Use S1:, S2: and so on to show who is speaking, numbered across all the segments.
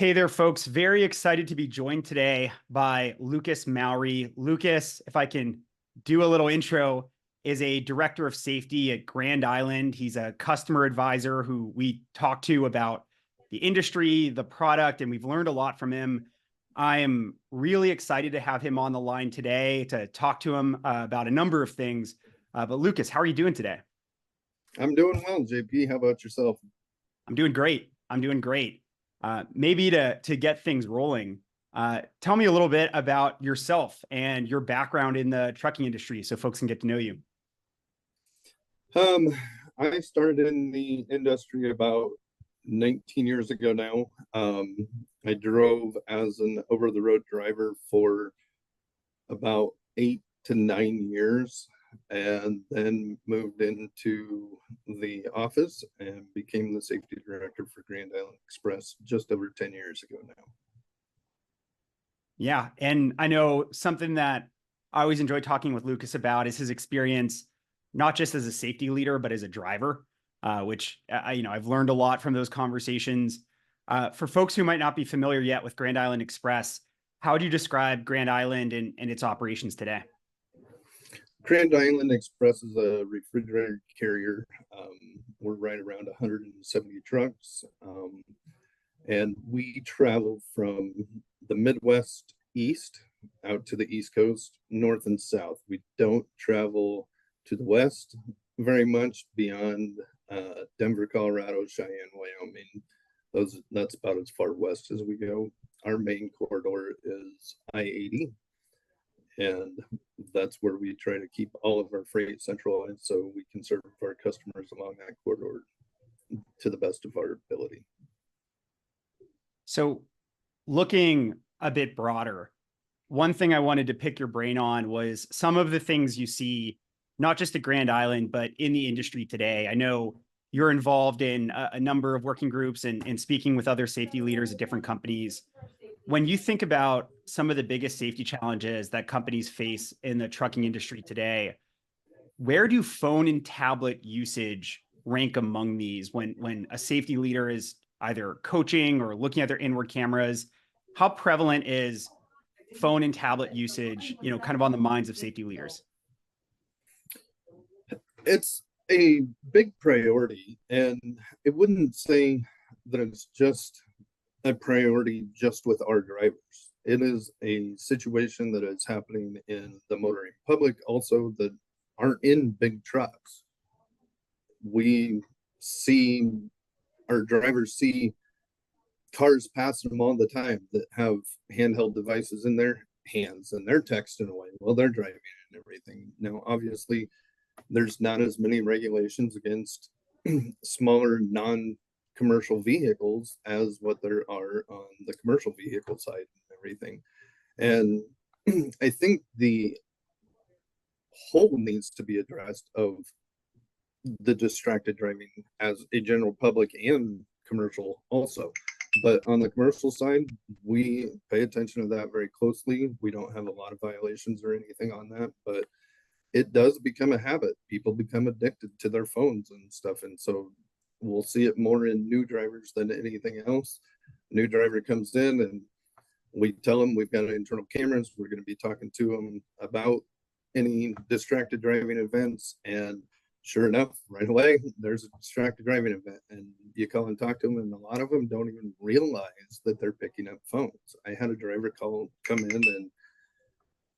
S1: Hey there, folks. Very excited to be joined today by Lucas Mowrey. Lucas, if I can do a little intro, is a director of safety at Grand Island. He's a customer advisor who we talk to about the industry, the product, and we've learned a lot from him. I am really excited to have him on the line today to talk to him about a number of things. But Lucas, how are you doing today?
S2: I'm doing well, JP. How about yourself?
S1: I'm doing great. I'm doing great. Maybe to get things rolling, tell me a little bit about yourself and your background in the trucking industry so folks can get to know you.
S2: Um, I started in the industry about 19 years ago now. I drove as an over-the-road driver for about 8 to 9 years, and then moved into the office and became the safety director for Grand Island Express just over 10 years ago now.
S1: Yeah, and I know something that I always enjoy talking with Lucas about is his experience, not just as a safety leader, but as a driver, which I've learned a lot from those conversations. For folks who might not be familiar yet with Grand Island Express, how do you describe Grand Island and its operations today?
S2: Grand Island Express is a refrigerated carrier. We're right around 170 trucks, and we travel from the Midwest east out to the East Coast, north and south. We don't travel to the west very much beyond Denver, Colorado, Cheyenne, Wyoming. That's about as far west as we go. Our main corridor is I-80, and that's where we try to keep all of our freight centralized so we can serve our customers along that corridor to the best of our ability.
S1: So, looking a bit broader, one thing I wanted to pick your brain on was some of the things you see, not just at Grand Island, but in the industry today. I know you're involved in a number of working groups and speaking with other safety leaders at different companies. When you think about some of the biggest safety challenges that companies face in the trucking industry today, where do phone and tablet usage rank among these when a safety leader is either coaching or looking at their inward cameras? How prevalent is phone and tablet usage, kind of on the minds of safety leaders?
S2: It's a big priority, and it wouldn't say that it's just a priority just with our drivers. It is a situation that is happening in the motoring public also that aren't in big trucks. We see our drivers see cars passing them all the time that have handheld devices in their hands and they're texting away while they're driving and everything. Now, obviously, there's not as many regulations against smaller non-commercial vehicles as what there are on the commercial vehicle side and everything. And I think the whole needs to be addressed of the distracted driving as a general public and commercial also. But on the commercial side, we pay attention to that very closely. We don't have a lot of violations or anything on that, but it does become a habit. People become addicted to their phones and stuff. And so we'll see it more in new drivers than anything else. A new driver comes in and we tell them we've got internal cameras. We're going to be talking to them about any distracted driving events. And sure enough, right away, there's a distracted driving event. And you call and talk to them, and a lot of them don't even realize that they're picking up phones. I had a driver come in, and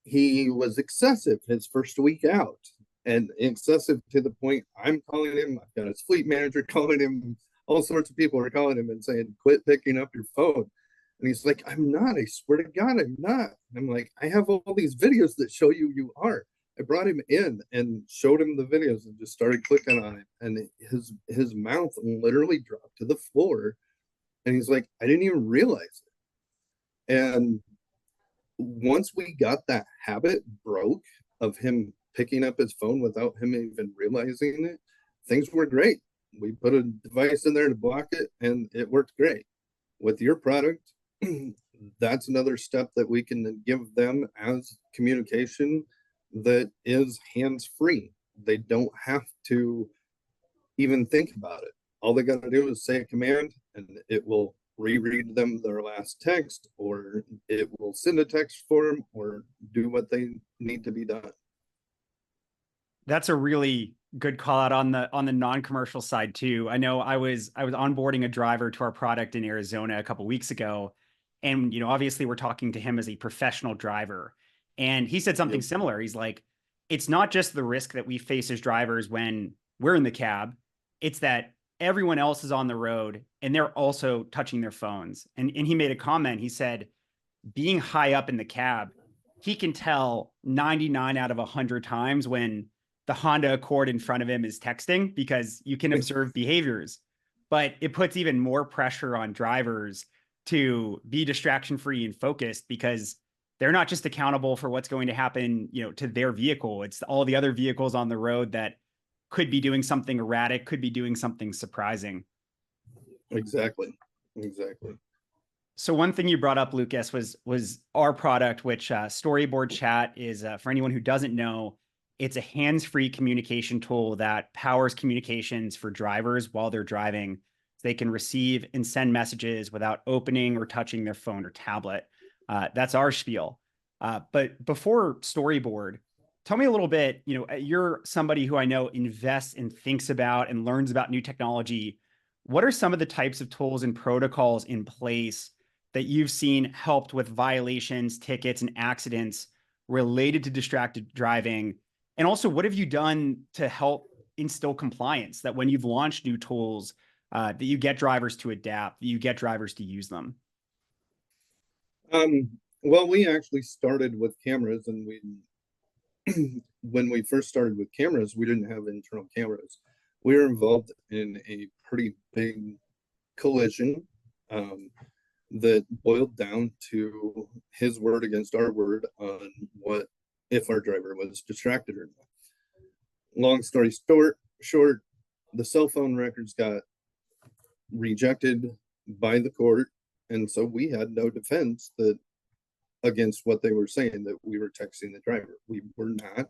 S2: he was excessive his first week out, and excessive to the point I'm calling him. I've got his fleet manager calling him. All sorts of people are calling him and saying, "Quit picking up your phone." And he's like, "I'm not. I swear to God, I'm not." And I'm like, "I have all these videos that show you are." I brought him in and showed him the videos and just started clicking on it, and his mouth literally dropped to the floor. And he's like, "I didn't even realize it." And once we got that habit broke of him picking up his phone without him even realizing it, things were great. We put a device in there to block it, and it worked great. With your product, that's another step that we can give them as communication that is hands-free. They don't have to even think about it. All they got to do is say a command, and it will reread them their last text, or it will send a text for them, or do what they need to be done.
S1: That's a really good call out on the non-commercial side too. I know I was onboarding a driver to our product in Arizona a couple weeks ago, and obviously we're talking to him as a professional driver, and he said something
S2: Yep.
S1: similar. He's like, it's not just the risk that we face as drivers when we're in the cab, it's that everyone else is on the road and they're also touching their phones. And he made a comment. He said, being high up in the cab, he can tell 99 out of 100 times when the Honda Accord in front of him is texting, because you can observe behaviors. But it puts even more pressure on drivers to be distraction free and focused, because they're not just accountable for what's going to happen, to their vehicle. It's all the other vehicles on the road that could be doing something erratic, could be doing something surprising.
S2: Exactly.
S1: So one thing you brought up, Lucas, was our product, which Storyboard Chat is, for anyone who doesn't know, it's a hands-free communication tool that powers communications for drivers while they're driving. They can receive and send messages without opening or touching their phone or tablet. That's our spiel. But before Storyboard, tell me a little bit, you're somebody who I know invests and thinks about and learns about new technology. What are some of the types of tools and protocols in place that you've seen helped with violations, tickets, and accidents related to distracted driving? And also, what have you done to help instill compliance, that when you've launched new tools, that you get drivers to adapt, that you get drivers to use them?
S2: Well, we actually started with cameras, and we when we first started with cameras, we didn't have internal cameras. We were involved in a pretty big collision that boiled down to his word against our word on what if our driver was distracted or not. Long story short, the cell phone records got rejected by the court, and so we had no defense that against what they were saying, that we were texting the driver. We were not.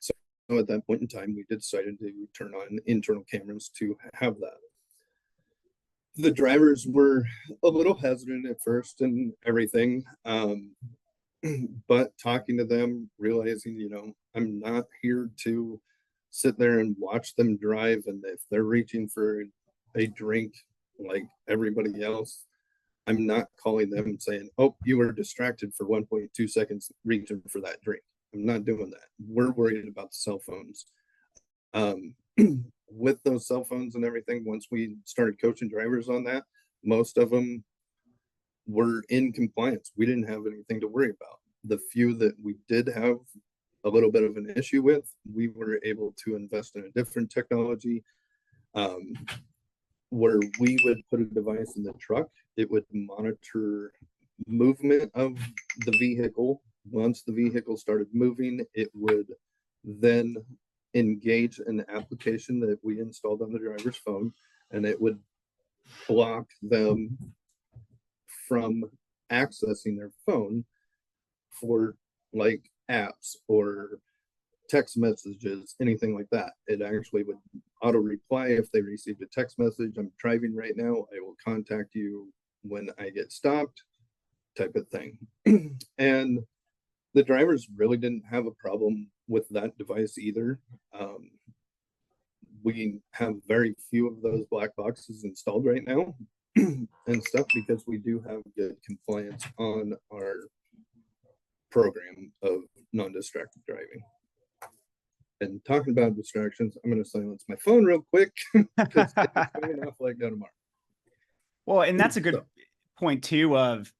S2: So at that point in time, we decided to turn on internal cameras to have that. The drivers were a little hesitant at first and everything, but talking to them, realizing, I'm not here to sit there and watch them drive, and if they're reaching for a drink like everybody else, I'm not calling them and saying, oh, you were distracted for 1.2 seconds reaching for that drink. I'm not doing that. We're worried about the cell phones. With those cell phones and everything, once we started coaching drivers on that, most of them were in compliance. We didn't have anything to worry about. The few that we did have a little bit of an issue with, we were able to invest in a different technology, where we would put a device in the truck. It would monitor movement of the vehicle. Once the vehicle started moving, it would then engage an application that we installed on the driver's phone, and it would block them from accessing their phone for like apps or text messages, anything like that. It actually would auto reply if they received a text message. I'm driving right now. I will contact you when I get stopped, type of thing. And the drivers really didn't have a problem with that device either. We have very few of those black boxes installed right now and stuff, because we do have good compliance on our program of non-distracted driving. And talking about distractions, I'm going to silence my phone real quick because it's going off like no tomorrow.
S1: Well, and that's a good point too. Of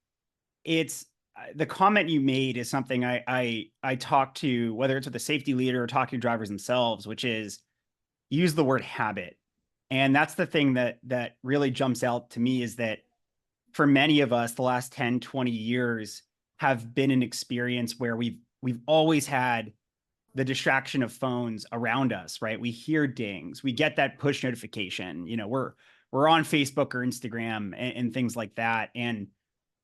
S1: it's the comment you made is something I talk to, whether it's with a safety leader or talking to drivers themselves, which is use the word habit. And that's the thing that really jumps out to me, is that for many of us, the last 10, 20 years have been an experience where we've always had the distraction of phones around us, right? We hear dings, we get that push notification, we're on Facebook or Instagram and things like that. And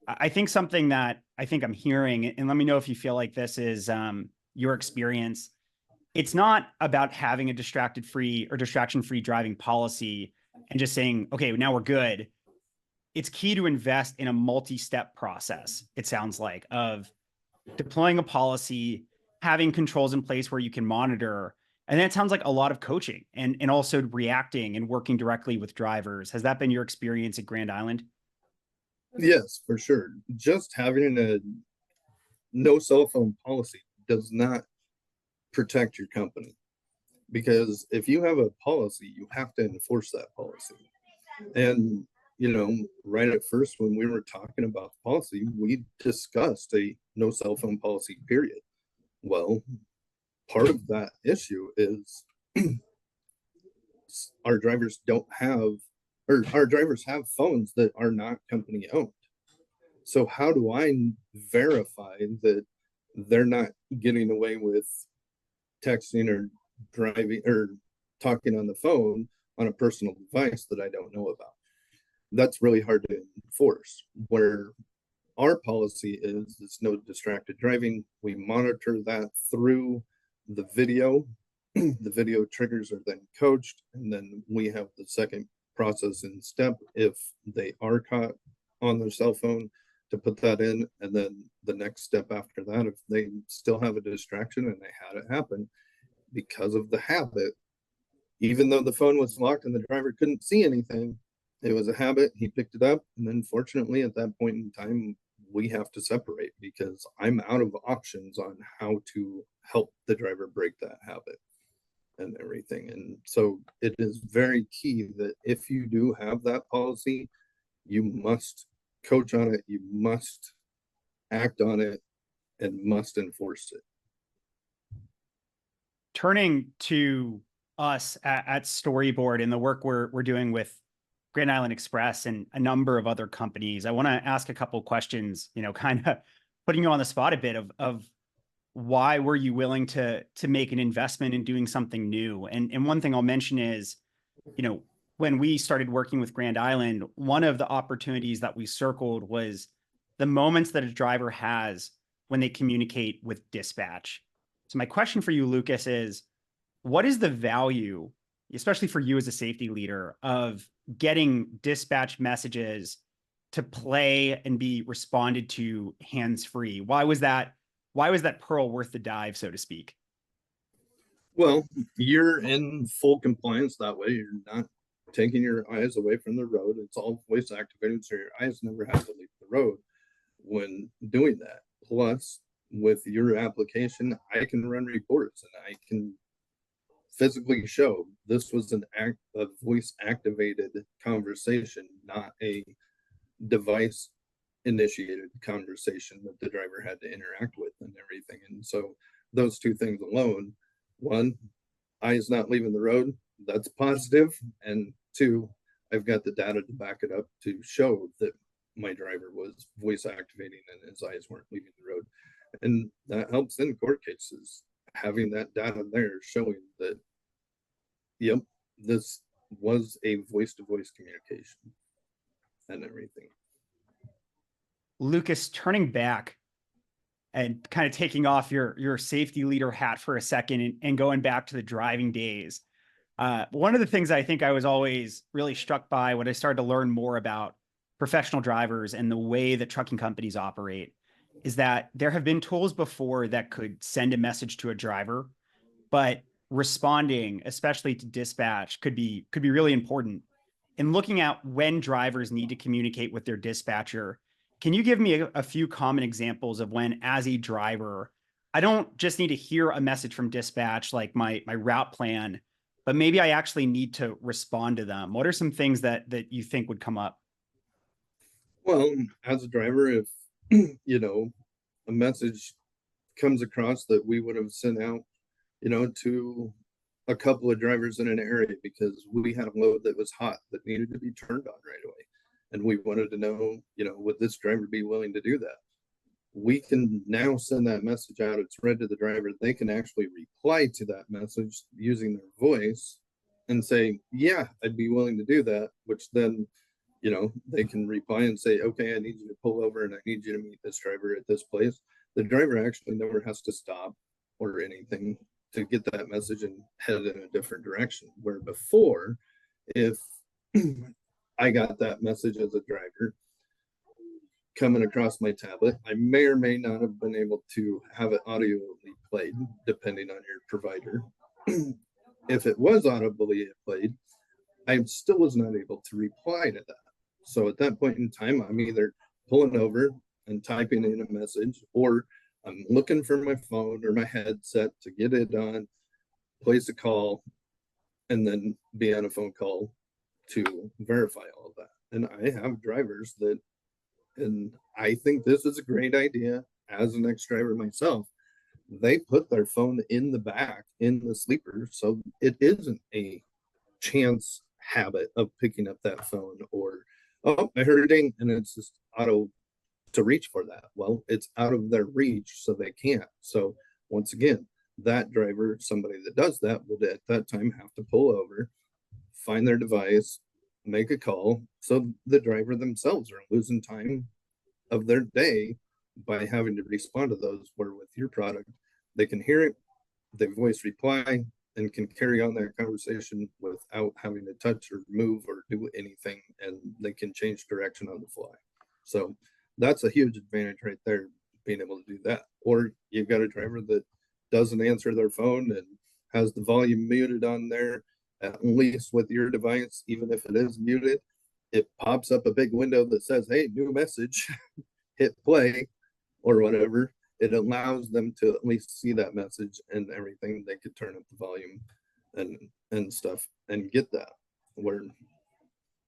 S1: I think something that I think I'm hearing, and let me know if you feel like this is your experience, it's not about having a distraction free driving policy and just saying, okay, now we're good. it's key to invest in a multi-step process, it sounds like, of deploying a policy, having controls in place where you can monitor. And then it sounds like a lot of coaching and also reacting and working directly with drivers. Has that been your experience at Grand Island?
S2: Yes, for sure. Just having a no cell phone policy does not protect your company, because if you have a policy, you have to enforce that policy. And, right at first, when we were talking about the policy, we discussed a no cell phone policy, period. Well, part of that issue is our drivers don't have, or our drivers have phones that are not company owned. So how do I verify that they're not getting away with texting or driving or talking on the phone on a personal device that I don't know about? That's really hard to enforce. Where our policy is, it's no distracted driving. We monitor that through the video. The video triggers are then coached, and then we have the second process in step if they are caught on their cell phone to put that in. And then the next step after that, if they still have a distraction and they had it happen because of the habit, even though the phone was locked and the driver couldn't see anything, it was a habit. He picked it up. And then fortunately, at that point in time, we have to separate, because I'm out of options on how to help the driver break that habit and everything. And so it is very key that if you do have that policy, you must coach on it, you must act on it, and must enforce it.
S1: Turning to us at Storyboard and the work we're doing with Grand Island Express and a number of other companies, I want to ask a couple of questions, kind of putting you on the spot a bit of why were you willing to make an investment in doing something new? And one thing I'll mention is, when we started working with Grand Island, one of the opportunities that we circled was the moments that a driver has when they communicate with dispatch. So my question for you, Lucas, is what is the value, especially for you as a safety leader, of getting dispatch messages to play and be responded to hands-free? Why was that pearl worth the dive, so to speak?
S2: Well, you're in full compliance that way. You're not taking your eyes away from the road. It's all voice activated, so your eyes never have to leave the road when doing that. Plus, with your application, I can run reports and I can physically show this was a voice activated conversation, not a device initiated conversation that the driver had to interact with and everything. And so those two things alone, one, eyes not leaving the road, that's positive. And two, I've got the data to back it up to show that my driver was voice activating and his eyes weren't leaving the road. And that helps in court cases, having that data there showing that, yep, this was a voice to voice communication and everything.
S1: Lucas, turning back and kind of taking off your safety leader hat for a second and going back to the driving days. One of the things I think I was always really struck by when I started to learn more about professional drivers and the way that trucking companies operate is that there have been tools before that could send a message to a driver, but responding, especially to dispatch, could be really important. And looking at when drivers need to communicate with their dispatcher, can you give me a few common examples of when, as a driver, I don't just need to hear a message from dispatch like my route plan, but maybe I actually need to respond to them? What are some things that you think would come up?
S2: Well, as a driver, if a message comes across that we would have sent out, to a couple of drivers in an area because we had a load that was hot that needed to be turned on right away. And we wanted to know, would this driver be willing to do that? We can now send that message out. It's read to the driver. They can actually reply to that message using their voice and say, yeah, I'd be willing to do that, which then, they can reply and say, okay, I need you to pull over and I need you to meet this driver at this place. The driver actually never has to stop or anything to get that message and head in a different direction. Where before, if I got that message as a driver coming across my tablet. I may or may not have been able to have it audibly played, depending on your provider. If it was audibly played, I still was not able to reply to that. So at that point in time, I'm either pulling over and typing in a message, or I'm looking for my phone or my headset to get it on, place a call, and then be on a phone call to verify all of that. And I have drivers that, and I think this is a great idea as an ex-driver myself, they put their phone in the back in the sleeper, so it isn't a chance habit of picking up that phone, or, oh, I heard a ding, and it's just auto to reach for that. Well, it's out of their reach, so they can't. So once again, that driver, somebody that does that, would at that time have to pull over, find their device, make a call. So the driver themselves are losing time of their day by having to respond to those, where with your product, they can hear it, they voice reply, and can carry on their conversation without having to touch or move or do anything, and they can change direction on the fly. So that's a huge advantage right there, being able to do that. Or you've got a driver that doesn't answer their phone and has the volume muted on there. At least with your device, even if it is muted, it pops up a big window that says, hey, new message, hit play or whatever. It allows them to at least see that message and everything. They could turn up the volume and stuff and get that. Where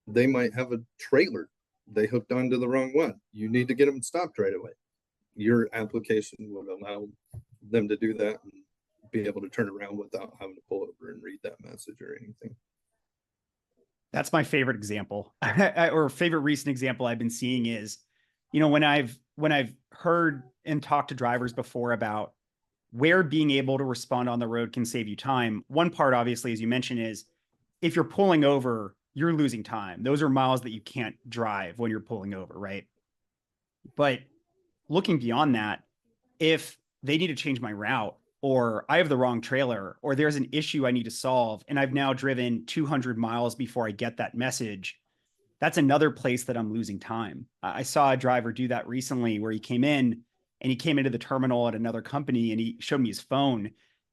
S2: they might have a trailer they hooked onto the wrong one. You need to get them stopped right away. Your application would allow them to do that and be able to turn around without having to pull over and read that message or anything.
S1: That's my favorite example or favorite recent example I've been seeing is, when I've heard and talked to drivers before about where being able to respond on the road can save you time. One part, obviously, as you mentioned, is if you're pulling over, you're losing time. Those are miles that you can't drive when you're pulling over, right? But looking beyond that, if they need to change my route, or I have the wrong trailer, or there's an issue I need to solve, and I've now driven 200 miles before I get that message, that's another place that I'm losing time. I saw a driver do that recently where he came in and he came into the terminal at another company and he showed me his phone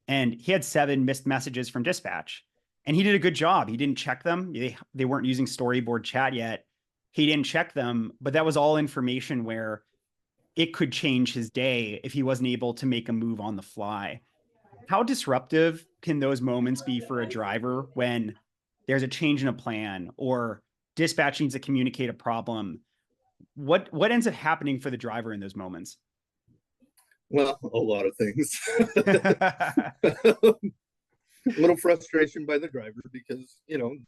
S1: and he had 7 missed messages from dispatch. And he did a good job. He didn't check them. They weren't using Storyboard Chat yet. He didn't check them, but that was all information where it could change his day if he wasn't able to make a move on the fly. How disruptive can those moments be for a driver when there's a change in a plan or dispatch needs to communicate a problem? What ends up happening for the driver in those moments?
S2: Well, a lot of things. A little frustration by the driver because,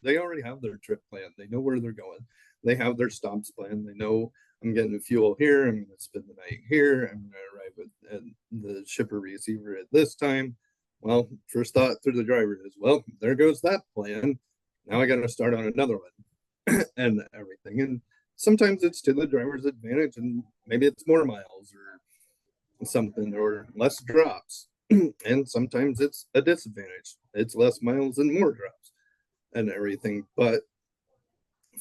S2: they already have their trip plan. They know where they're going. They have their stops plan. They know I'm getting fuel here. I'm going to spend the night here. I'm going to arrive at the shipper receiver at this time. Well, first thought through the driver is, well, there goes that plan. Now I got to start on another one and everything. And sometimes it's to the driver's advantage, and maybe it's more miles or something, or less drops. And sometimes it's a disadvantage. It's less miles and more drops and everything. But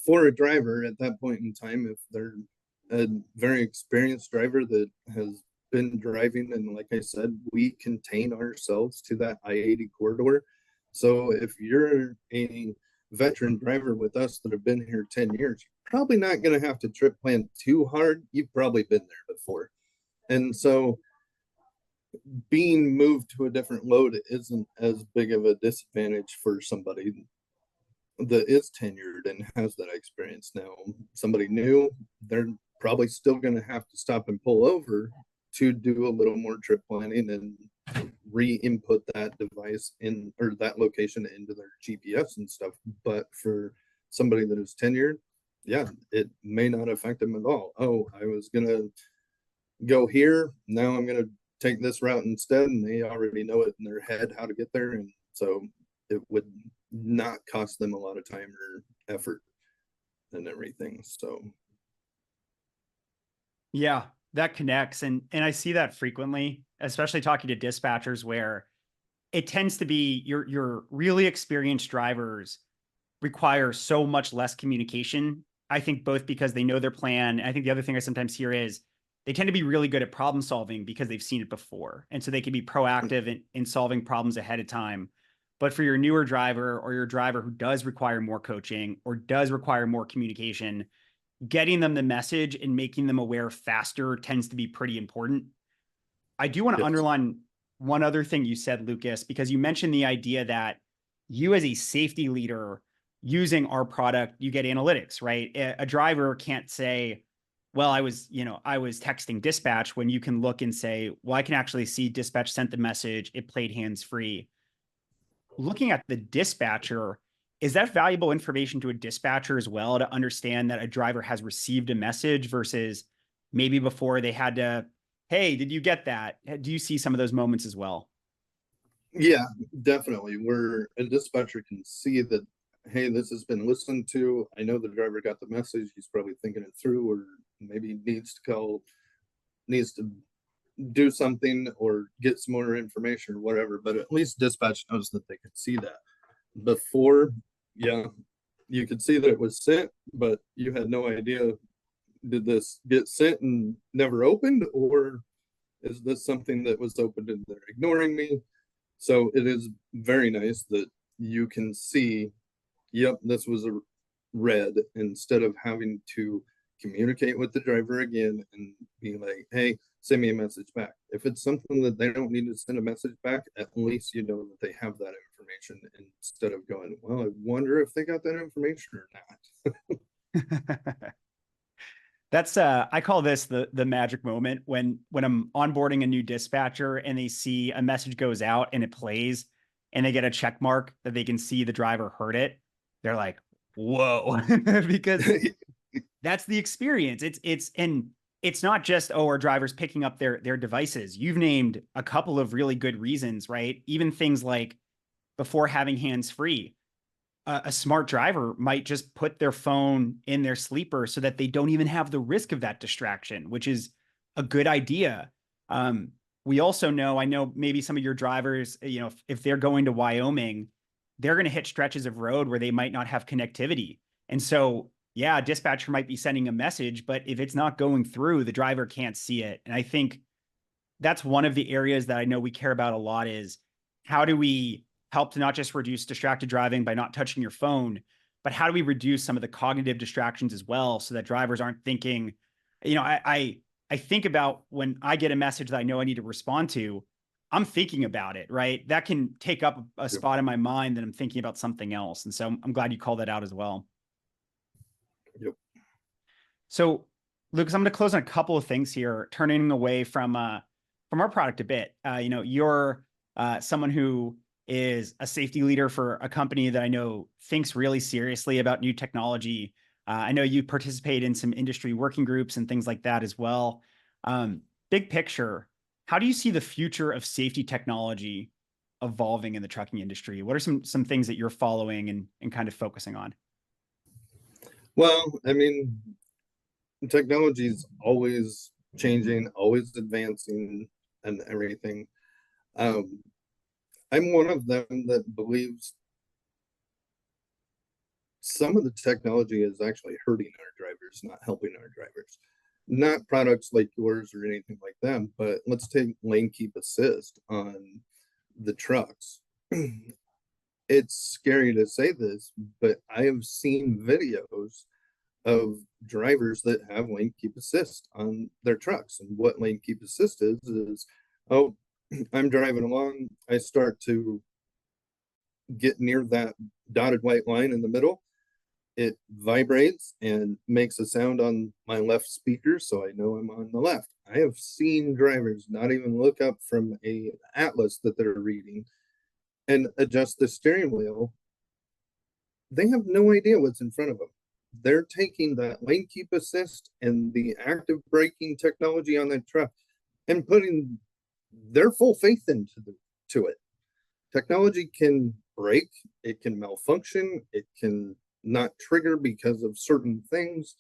S2: for a driver at that point in time, if they're a very experienced driver that has been driving, and like I said, we contain ourselves to that I-80 corridor. So if you're a veteran driver with us that have been here 10 years, you're probably not going to have to trip plan too hard. You've probably been there before. And so being moved to a different load isn't as big of a disadvantage for somebody that is tenured and has that experience. Now, somebody new, they're probably still going to have to stop and pull over to do a little more trip planning and re-input that device in, or that location, into their GPS and stuff. But for somebody that is tenured, yeah, it may not affect them at all. Oh, I was going to go here, now I'm going to take this route instead, and they already know it in their head how to get there. And so it would not cost them a lot of time or effort and everything. So
S1: yeah, that connects. And I see that frequently, especially talking to dispatchers, where it tends to be your really experienced drivers require so much less communication. I think both because they know their plan. I think the other thing I sometimes hear is they tend to be really good at problem solving because they've seen it before. And so they can be proactive in solving problems ahead of time. But for your newer driver or your driver who does require more coaching or does require more communication, getting them the message and making them aware faster tends to be pretty important. I do want to
S2: Yes.
S1: underline one other thing you said, Lucas, because you mentioned the idea that you as a safety leader using our product, you get analytics, right? A driver can't say, well, I was texting dispatch, when you can look and say, well, I can actually see dispatch sent the message, it played hands free. Looking at the dispatcher, is that valuable information to a dispatcher as well to understand that a driver has received a message versus maybe before they had to, hey, did you get that? Do you see some of those moments as well?
S2: Yeah, definitely. Where a dispatcher can see that, hey, this has been listened to. I know the driver got the message. He's probably thinking it through, or maybe needs to call, needs to do something or get some more information or whatever. But at least dispatch knows that they can see that. Before, yeah, you could see that it was sent, but you had no idea, did this get sent and never opened, or is this something that was opened and they're ignoring me? So it is very nice that you can see, yep, this was a red, instead of having to communicate with the driver again and be like, hey, send me a message back. If it's something that they don't need to send a message back, at least you know that they have that information, instead of going, well, I wonder if they got that information or not.
S1: That's I call this the magic moment when I'm onboarding a new dispatcher and they see a message goes out and it plays and they get a check mark that they can see the driver heard it. They're like, whoa, because that's the experience. It's not just, oh, our driver's picking up their devices. You've named a couple of really good reasons, right? Even things like before having hands free, a smart driver might just put their phone in their sleeper so that they don't even have the risk of that distraction, which is a good idea. We also know, I know maybe some of your drivers, if they're going to Wyoming, they're going to hit stretches of road where they might not have connectivity. And so, yeah, a dispatcher might be sending a message, but if it's not going through, the driver can't see it. And I think that's one of the areas that I know we care about a lot is how do we help to not just reduce distracted driving by not touching your phone, but how do we reduce some of the cognitive distractions as well so that drivers aren't thinking, I think about when I get a message that I know I need to respond to, I'm thinking about it, right? That can take up a
S2: Yep.
S1: spot in my mind that I'm thinking about something else. And so I'm glad you called that out as well.
S2: Yep.
S1: So, Lucas, I'm going to close on a couple of things here, turning away from our product a bit. You're someone who is a safety leader for a company that I know thinks really seriously about new technology. I know you participate in some industry working groups and things like that as well. Big picture, how do you see the future of safety technology evolving in the trucking industry? What are some things that you're following and kind of focusing on?
S2: Well, I mean, technology is always changing, always advancing, and everything. Um, I'm one of them that believes some of the technology is actually hurting our drivers, not helping our drivers. Not products like yours or anything like that, but let's take lane keep assist on the trucks. It's scary to say this, but I have seen videos of drivers that have lane keep assist on their trucks. And what lane keep assist is, oh, I'm driving along, I start to get near that dotted white line in the middle. It vibrates and makes a sound on my left speaker, so I know I'm on the left. I have seen drivers not even look up from a atlas that they're reading and adjust the steering wheel. They have no idea what's in front of them. They're taking that lane keep assist and the active braking technology on that truck and putting their full faith to it. Technology can break, it can malfunction, it can not trigger because of certain things.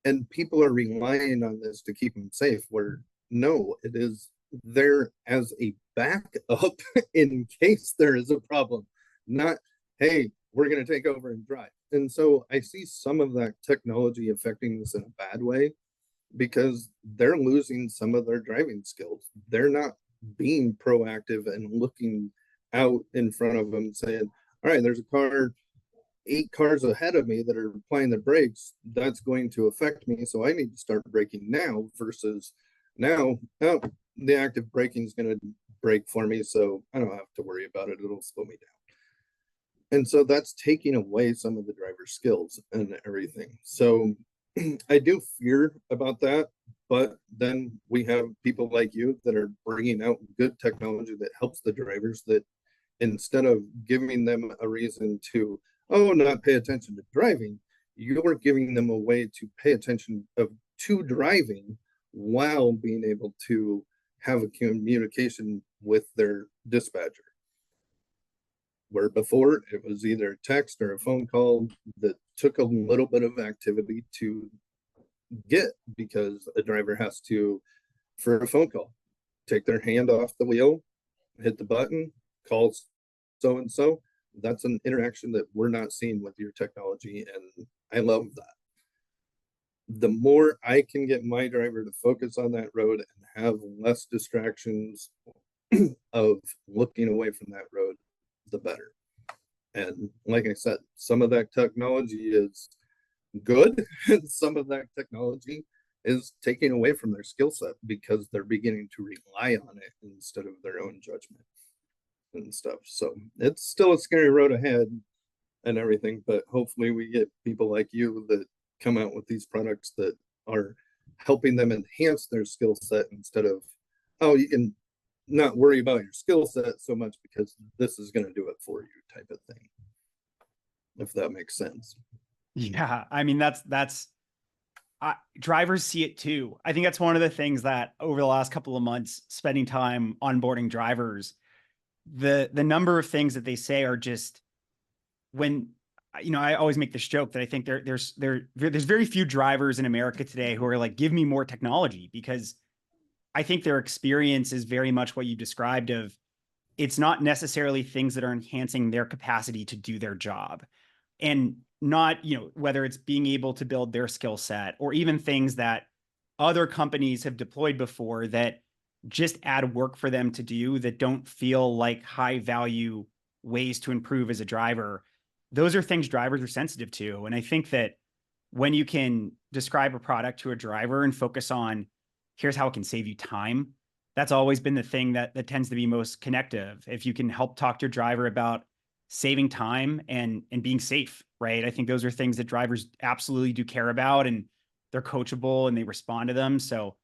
S2: And people are relying on this to keep them safe, where no, it is there as a backup in case there is a problem. Not, hey, we're going to take over and drive. And so I see some of that technology affecting this in a bad way because they're losing some of their driving skills. They're not being proactive and looking out in front of them saying, all right, there's a car 8 cars ahead of me that are applying the brakes. That's going to affect me. So I need to start braking now versus now, oh, the active braking is going to brake for me. So I don't have to worry about it. It'll slow me down. And so that's taking away some of the driver's skills and everything. So I do fear about that. But then we have people like you that are bringing out good technology that helps the drivers, that instead of giving them a reason to, oh, not pay attention to driving, you're giving them a way to pay attention to driving while being able to have a communication with their dispatcher. Where before it was either a text or a phone call that took a little bit of activity to get, because a driver has to, for a phone call, take their hand off the wheel, hit the button, call so and so. That's an interaction that we're not seeing with your technology, and I love that. The more I can get my driver to focus on that road and have less distractions of looking away from that road, the better. And like I said, some of that technology is good, and some of that technology is taking away from their skill set because they're beginning to rely on it instead of their own judgment and stuff. So it's still a scary road ahead and everything, but hopefully we get people like you that come out with these products that are helping them enhance their skill set instead of, oh, you can not worry about your skill set so much because this is going to do it for you type of thing, if that makes sense.
S1: Yeah, I mean, drivers see it too. I think that's one of the things that over the last couple of months, spending time onboarding drivers, the number of things that they say are just, when, I always make this joke that I think there's very few drivers in America today who are like, give me more technology, because I think their experience is very much what you described of, it's not necessarily things that are enhancing their capacity to do their job. And not, whether it's being able to build their skill set or even things that other companies have deployed before that just add work for them to do that don't feel like high value ways to improve as a driver. Those are things drivers are sensitive to. And I think that when you can describe a product to a driver and focus on, here's how it can save you time, that's always been the thing that tends to be most connective. If you can help talk to your driver about saving time and being safe, right? I think those are things that drivers absolutely do care about, and they're coachable and they respond to them. So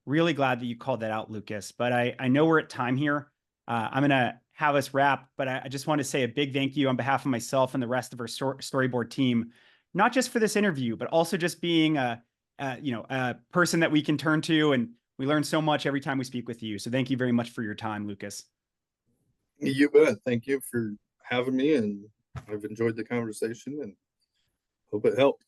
S1: really glad that you called that out, Lucas. But I know we're at time here. I'm going to have us wrap, but I just want to say a big thank you on behalf of myself and the rest of our Storyboard team, not just for this interview, but also just being a person that we can turn to. And we learn so much every time we speak with you. So thank you very much for your time, Lucas.
S2: You bet. Thank you for having me, and I've enjoyed the conversation and hope it helped.